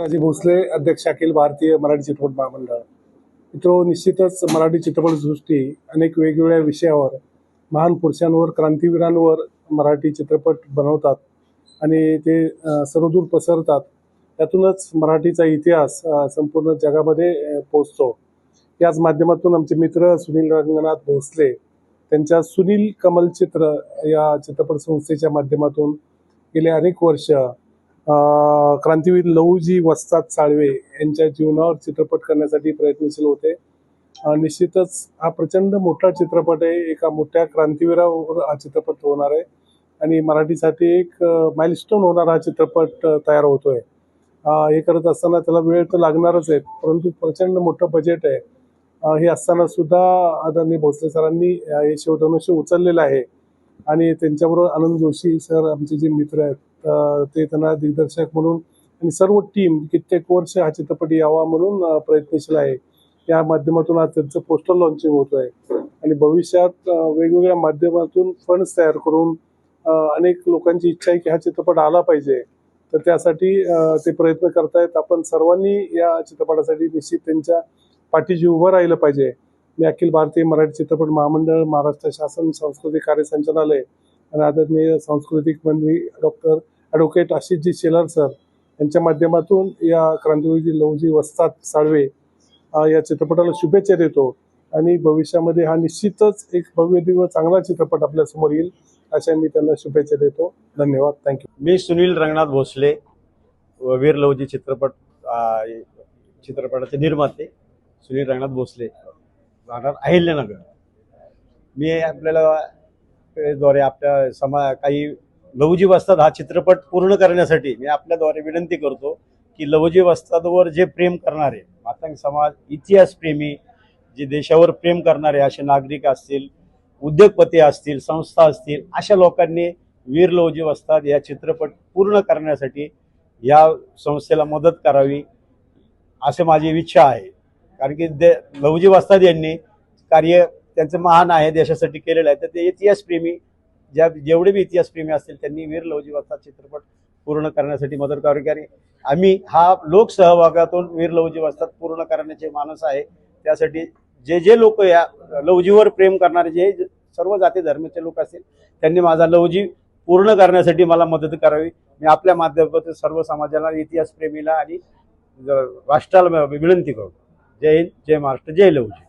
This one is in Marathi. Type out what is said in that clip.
राजे भोसले, अध्यक्ष अखिल भारतीय मराठी चित्रपट महामंडळ. मित्रो, निश्चितच मराठी चित्रपटसृष्टी अनेक वेगवेगळ्या विषयावर, महान पुरुषांवर, क्रांतिवीरांवर मराठी चित्रपट बनवतात आणि ते सर्वदूर पसरतात. त्यातूनच मराठीचा इतिहास संपूर्ण जगामध्ये पोहोचतो. याच माध्यमातून आमचे मित्र सुनील रंगनाथ भोसले त्यांच्या सुनील कमल चित्र या चित्रपट संस्थेच्या माध्यमातून गेले अनेक वर्ष क्रांतीवीर लहुजी वस्ताद साळवे यांच्या जीवनावर चित्रपट करण्यासाठी प्रयत्नशील होते. निश्चितच हा प्रचंड मोठा चित्रपट आहे. एका मोठ्या क्रांतीवीरावर हा चित्रपट होणार आहे आणि मराठीसाठी एक माइलस्टोन होणारा हा चित्रपट तयार होतोय. हे करत असताना त्याला वेळ तर लागणारच आहे, परंतु प्रचंड मोठं बजेट आहे. हे असताना सुद्धा आदरणीय भोसले सरांनी हे शिवधनुष्य उचललेलं आहे आणि त्यांच्याबरोबर आनंद जोशी सर आमचे जे मित्र आहेत ते त्यांना दिग्दर्शक म्हणून आणि सर्व टीम कित्येक वर्ष हा चित्रपट यावा म्हणून प्रयत्नशील आहे. या माध्यमातून आज त्यांचं पोस्टर लॉन्चिंग होत आहे आणि भविष्यात वेगवेगळ्या माध्यमातून फंड्स तयार करून अनेक लोकांची इच्छा आहे की हा चित्रपट आला पाहिजे, तर त्यासाठी ते प्रयत्न करतायत. आपण सर्वांनी या चित्रपटासाठी निश्चित त्यांच्या पाठीशी उभं राहिलं पाहिजे. मी अखिल भारतीय मराठी चित्रपट महामंडळ, महाराष्ट्र शासन सांस्कृतिक कार्य संचालनालय आणि आदरणीय सांस्कृतिक मंत्री डॉक्टर ॲडव्होकेट आशिषजी शेलार सर यांच्या माध्यमातून या क्रांतीवीर लहुजी वस्ताद साळवे या चित्रपटाला शुभेच्छा देतो आणि भविष्यामध्ये हा निश्चितच एक भव्य दिव्य चांगला चित्रपट आपल्यासमोर येईल अशा मी त्यांना शुभेच्छा देतो. धन्यवाद. थँक्यू. मी सुनील रंगनाथ भोसले, वीर लहुजी चित्रपटाचे निर्माते सुनील रंगनाथ भोसले, राहणार अहिल्यानगर. मी आपल्याला द्वारे आपल्या काही लहुजी वस्ताद हा चित्रपट पूर्ण करण्यासाठी मी आपल्याद्वारे विनंती करतो की लहुजी वस्तादवर जे प्रेम करणारे मातंग समाज, इतिहास प्रेमी, जे देशावर प्रेम करणारे असे नागरिक असतील, उद्योगपती असतील, संस्था असतील, अशा लोकांनी वीर लहुजी वस्ताद या चित्रपट पूर्ण करण्यासाठी या संस्थेला मदत करावी असे माझी इच्छा आहे. कारण की लहुजी वस्ताद यांनी कार्य त्यांचं महान आहे, देशासाठी केलेलं आहे. तर ते इतिहासप्रेमी जेवढे बी इतिहासप्रेमी असतील त्यांनी वीर लहुजी वस्ताद चित्रपट पूर्ण करण्यासाठी मदत करावी. कारण आम्ही हा लोकसहभागातून वीर लहुजी वस्ताद पूर्ण करण्याचे मानस आहे. त्यासाठी जे लोक या लहुजीवर प्रेम करणारे जे सर्व जाती धर्माचे लोक असतील त्यांनी माझा लहुजी पूर्ण करण्यासाठी मला मदत करावी. मी आपल्या माध्यमातून सर्व समाजाला, इतिहासप्रेमीला आणि राष्ट्राला विनंती करतो. जय हिंद, जय महाराष्ट्र, जय लहुजी.